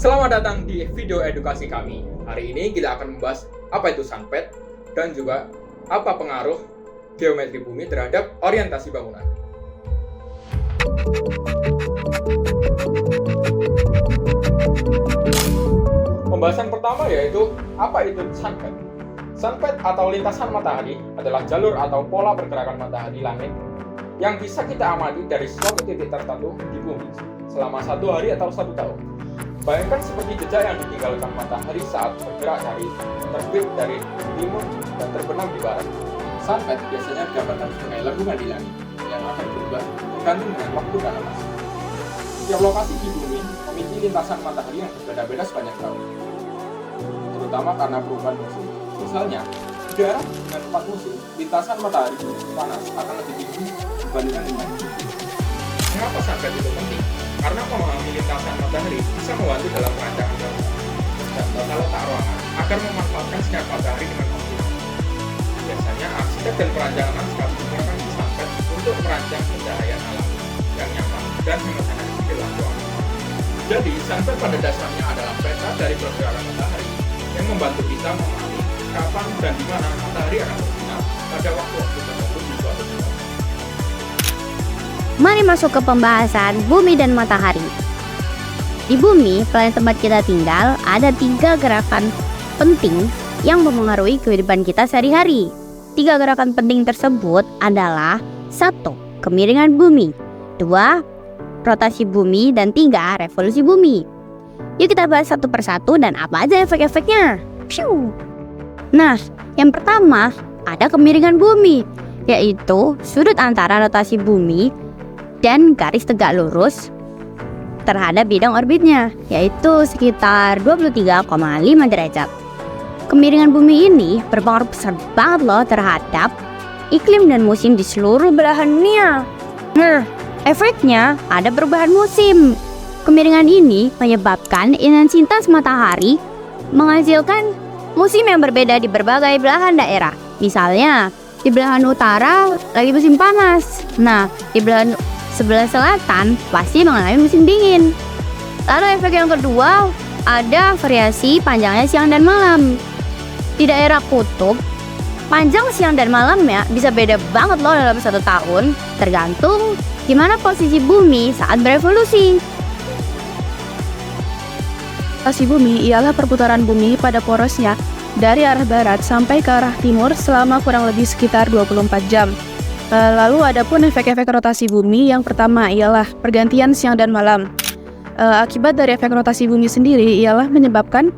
Selamat datang di video edukasi kami. Hari ini kita akan membahas apa itu sunpad dan juga apa pengaruh geometri bumi terhadap orientasi bangunan. Pembahasan pertama yaitu apa itu sunpad. Sunpad atau lintasan matahari adalah jalur atau pola pergerakan matahari langit yang bisa kita amati dari suatu titik tertentu di bumi selama 1 hari atau 1 tahun. Bayangkan seperti jejak yang ditinggalkan matahari saat bergerak dari terbit dari timur dan terbenam di barat. Sunpad biasanya didapatkan sebagai lengkungan di langit yang akan berubah tergantung dengan waktu dan lokasi. Setiap lokasi di bumi memiliki lintasan matahari yang berbeda-beda sepanjang tahun, terutama karena perubahan musim. Misalnya, di daerah dengan 4 musim, lintasan matahari panas akan lebih tinggi dibandingkan dengan musim. Mengapa sunpad itu penting? Karena memahami lintasan matahari bisa membantu dalam perancangan bangunan dan tata letak ruangan agar memanfaatkan sinar matahari dengan optimal. Biasanya, arsitek dan perancangan lanskap menggunakan sunpad untuk merancang pencahayaan alami yang nyaman dan hemat energi dalam ruangan. Jadi, sunpad pada dasarnya adalah peta dari pergerakan matahari yang membantu kita memahami kapan dan di mana matahari akan bersinar pada waktu-waktu tertentu di suatu tempat. Mari masuk ke pembahasan bumi dan matahari. Di bumi, planet tempat kita tinggal, ada 3 gerakan penting yang mempengaruhi kehidupan kita sehari-hari. 3 gerakan penting tersebut adalah 1. Kemiringan bumi, 2. Rotasi bumi, dan 3. Revolusi bumi. Yuk kita bahas satu persatu dan apa aja efek-efeknya. Piu. Nah, yang pertama ada kemiringan bumi, yaitu sudut antara rotasi bumi dan garis tegak lurus terhadap bidang orbitnya, yaitu sekitar 23,5 derajat. Kemiringan bumi ini berpengaruh besar banget loh terhadap iklim dan musim di seluruh belahan dunia. Nah, efeknya ada perubahan musim. Kemiringan ini menyebabkan intensitas matahari menghasilkan musim yang berbeda di berbagai belahan daerah. Misalnya, di belahan utara lagi musim panas. Nah, di belahan sebelah selatan pasti mengalami musim dingin. Lalu efek yang kedua, ada variasi panjangnya siang dan malam. Di daerah kutub, panjang siang dan malamnya bisa beda banget loh dalam 1 tahun, tergantung gimana posisi bumi saat berevolusi. Rotasi bumi ialah perputaran bumi pada porosnya dari arah barat sampai ke arah timur selama kurang lebih sekitar 24 jam. Lalu ada pun efek-efek rotasi bumi. Yang pertama ialah pergantian siang dan malam. Akibat dari efek rotasi bumi sendiri ialah menyebabkan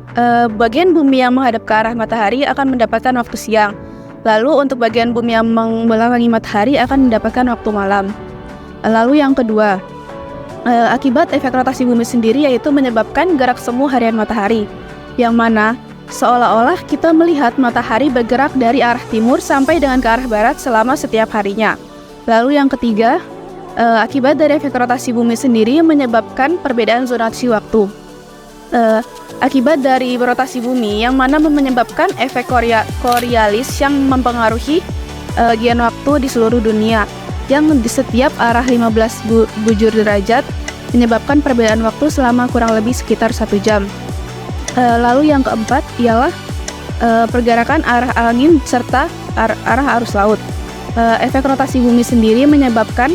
bagian bumi yang menghadap ke arah matahari akan mendapatkan waktu siang. Lalu untuk bagian bumi yang membelakangi matahari akan mendapatkan waktu malam. Lalu yang kedua, akibat efek rotasi bumi sendiri yaitu menyebabkan gerak semu harian matahari, yang mana seolah-olah kita melihat matahari bergerak dari arah timur sampai dengan ke arah barat selama setiap harinya. Lalu yang ketiga, akibat dari efek rotasi bumi sendiri menyebabkan perbedaan zonasi waktu. Akibat dari rotasi bumi yang mana menyebabkan efek Coriolis yang mempengaruhi bagian waktu di seluruh dunia, yang di setiap arah 15 bujur derajat menyebabkan perbedaan waktu selama kurang lebih sekitar 1 jam. Lalu yang keempat ialah pergerakan arah angin serta arah arus laut. Efek rotasi bumi sendiri menyebabkan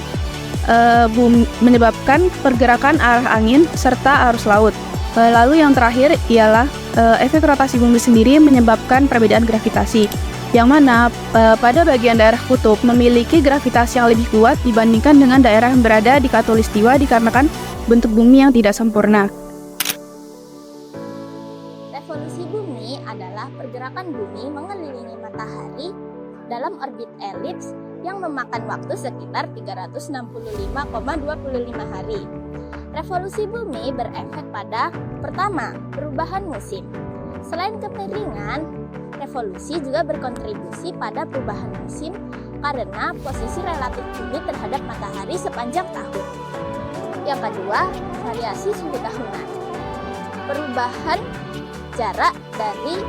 pergerakan arah angin serta arus laut. Lalu yang terakhir ialah efek rotasi bumi sendiri menyebabkan perbedaan gravitasi, yang mana pada bagian daerah kutub memiliki gravitasi yang lebih kuat dibandingkan dengan daerah yang berada di khatulistiwa dikarenakan bentuk bumi yang tidak sempurna. Revolusi bumi adalah pergerakan bumi mengelilingi matahari dalam orbit elips yang memakan waktu sekitar 365,25 hari. Revolusi bumi berefek pada pertama, perubahan musim. Selain kemiringan, revolusi juga berkontribusi pada perubahan musim karena posisi relatif bumi terhadap matahari sepanjang tahun. Yang kedua, variasi suhu tahunan. Perubahan jarak dari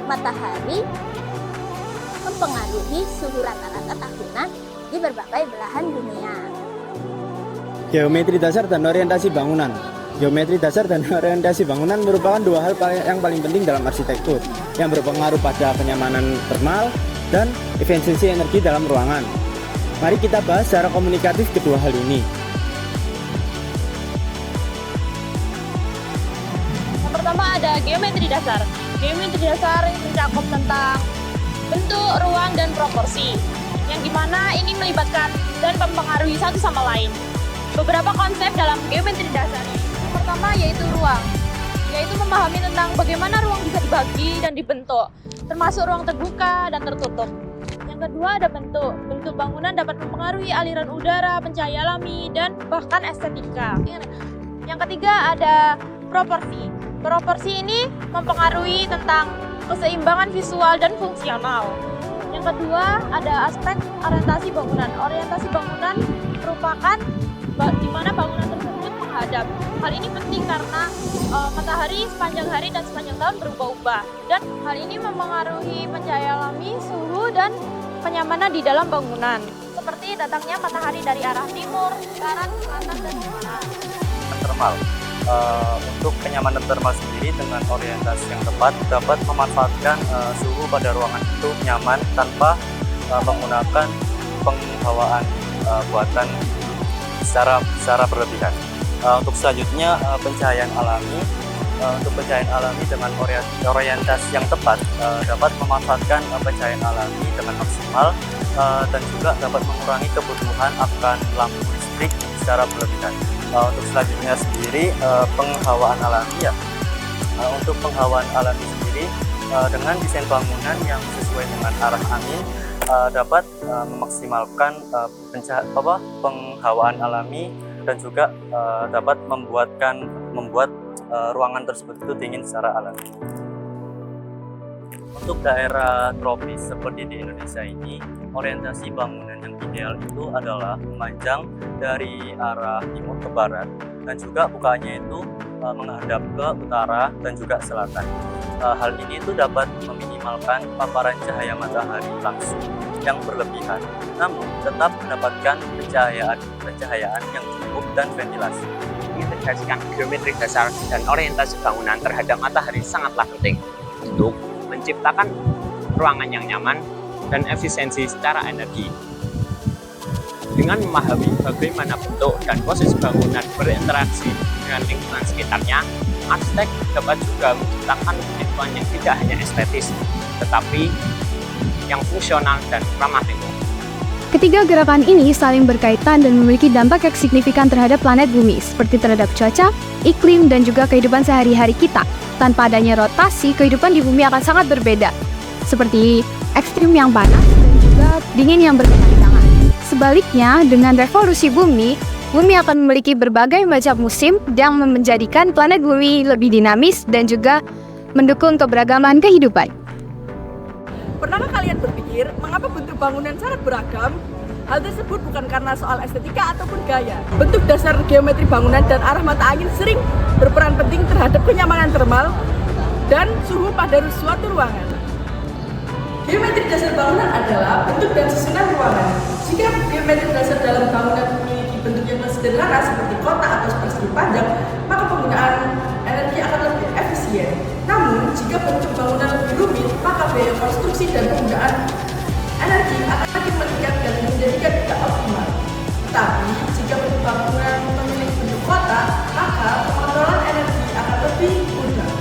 matahari mempengaruhi suhu rata-rata tahunan di berbagai belahan dunia. Geometri dasar dan orientasi bangunan. Geometri dasar dan orientasi bangunan merupakan dua hal yang paling penting dalam arsitektur, yang berpengaruh pada kenyamanan termal dan efisiensi energi dalam ruangan. Mari kita bahas secara komunikatif kedua hal ini. Yang pertama ada geometri dasar. Geometri dasar ini mencakup tentang bentuk, ruang, dan proporsi, yang dimana ini melibatkan dan mempengaruhi satu sama lain. Beberapa konsep dalam geometri dasar ini. Yang pertama yaitu ruang, yaitu memahami tentang bagaimana ruang bisa dibagi dan dibentuk, termasuk ruang terbuka dan tertutup. Yang kedua ada bentuk. Bentuk bangunan dapat mempengaruhi aliran udara, pencahaya alami, dan bahkan estetika. Yang ketiga ada proporsi. Proporsi ini mempengaruhi tentang keseimbangan visual dan fungsional. Yang kedua ada aspek orientasi bangunan. Orientasi bangunan merupakan di mana bangunan tersebut menghadap. Hal ini penting karena matahari sepanjang hari dan sepanjang tahun berubah-ubah. Dan hal ini mempengaruhi pencahaya alami, suhu, dan kenyamanan di dalam bangunan. Seperti datangnya matahari dari arah timur, barat, selatan, dan utara. Termal. Untuk kenyamanan termal sendiri dengan orientasi yang tepat dapat memanfaatkan suhu pada ruangan itu nyaman tanpa menggunakan penghawaan buatan secara berlebihan. Untuk selanjutnya pencahayaan alami. Untuk pencahayaan alami dengan orientasi yang tepat dapat memanfaatkan pencahayaan alami dengan maksimal dan juga dapat mengurangi kebutuhan akan lampu listrik secara berlebihan. Untuk selanjutnya sendiri penghawaan alami ya. Untuk penghawaan alami sendiri dengan desain bangunan yang sesuai dengan arah angin dapat memaksimalkan penghawaan alami dan juga dapat membuat ruangan tersebut itu dingin secara alami. Untuk daerah tropis seperti di Indonesia ini, orientasi bangunan yang ideal itu adalah memanjang dari arah timur ke barat dan juga bukaannya itu menghadap ke utara dan juga selatan. Hal ini itu dapat meminimalkan paparan cahaya matahari langsung yang berlebihan, namun tetap mendapatkan pencahayaan yang cukup dan ventilasi. Mengintegrasikan geometri dasar dan orientasi bangunan terhadap matahari sangatlah penting untuk menciptakan ruangan yang nyaman dan efisiensi secara energi. Dengan memahami bagaimana bentuk dan posisi bangunan berinteraksi dengan lingkungan sekitarnya, arsitek dapat juga menciptakan lingkungan yang tidak hanya estetis, tetapi yang fungsional dan ramah lingkungan. Ketiga gerakan ini saling berkaitan dan memiliki dampak yang signifikan terhadap planet bumi, seperti terhadap cuaca, iklim, dan juga kehidupan sehari-hari kita. Tanpa adanya rotasi, kehidupan di bumi akan sangat berbeda, seperti ekstrim yang panas dan juga dingin yang berkepanjangan. Sebaliknya, dengan revolusi bumi akan memiliki berbagai macam musim yang menjadikan planet bumi lebih dinamis dan juga mendukung keberagaman kehidupan. Pernahkah kalian berpikir mengapa bentuk bangunan sangat beragam? Hal tersebut bukan karena soal estetika ataupun gaya. Bentuk dasar geometri bangunan dan arah mata angin sering berperan penting terhadap kenyamanan termal dan suhu pada suatu ruangan. Geometri dasar bangunan adalah bentuk dan susunan ruangan. Jika geometri dasar dalam bangunan memiliki bentuk yang sederhana seperti kotak atau persegi panjang, maka penggunaan energi akan lebih efisien. Namun, jika bentuk bangunan lebih rumit, maka biaya konstruksi dan penggunaan energi akan makin meningkat dan menjadikan tidak optimal. Tetapi, jika bentuk bangunan memiliki bentuk kotak, maka pengontrolan energi akan lebih mudah.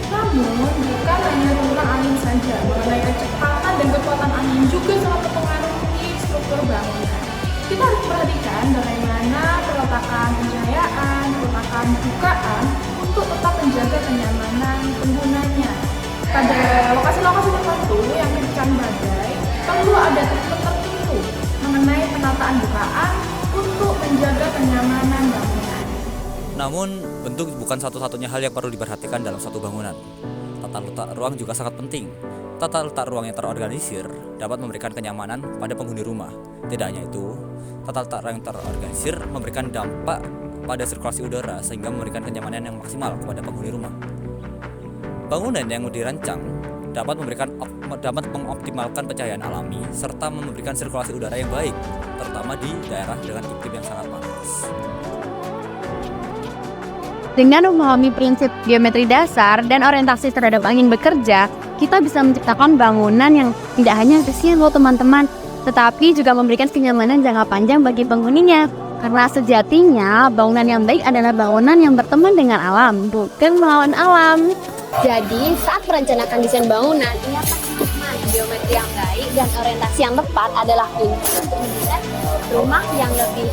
Namun, bukan hanya tentang angin saja, mengenai kecepatan dan kekuatan angin juga sangat mempengaruhi struktur bangunan. Kita harus perhatikan bagaimana peletakan pencahayaan, peletakan bukaan untuk tetap menjaga kenyamanan penggunanya. Pada lokasi-lokasi tertentu yang terkena badai, perlu ada treatment tertentu mengenai penataan bukaan untuk menjaga kenyamanan bangunan. Namun, bentuk bukan satu-satunya hal yang perlu diperhatikan dalam suatu bangunan. Tata letak ruang juga sangat penting. Tata letak ruang yang terorganisir dapat memberikan kenyamanan pada penghuni rumah. Tidak hanya itu, tata letak ruang yang terorganisir memberikan dampak pada sirkulasi udara sehingga memberikan kenyamanan yang maksimal kepada penghuni rumah. Bangunan yang dirancang dapat mengoptimalkan pencahayaan alami serta memberikan sirkulasi udara yang baik, terutama di daerah dengan iklim yang sangat panas. Dengan memahami prinsip geometri dasar dan orientasi terhadap angin bekerja, kita bisa menciptakan bangunan yang tidak hanya efisien loh teman-teman, tetapi juga memberikan kenyamanan jangka panjang bagi penghuninya. Karena sejatinya bangunan yang baik adalah bangunan yang berteman dengan alam, bukan melawan alam. Jadi, saat merencanakan desain bangunan, ingatlah teman-teman, geometri yang baik dan orientasi yang tepat adalah kunci untuk mendesain rumah yang lebih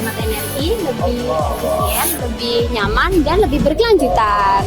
hemat energi, lebih efisien, lebih nyaman, dan lebih berkelanjutan.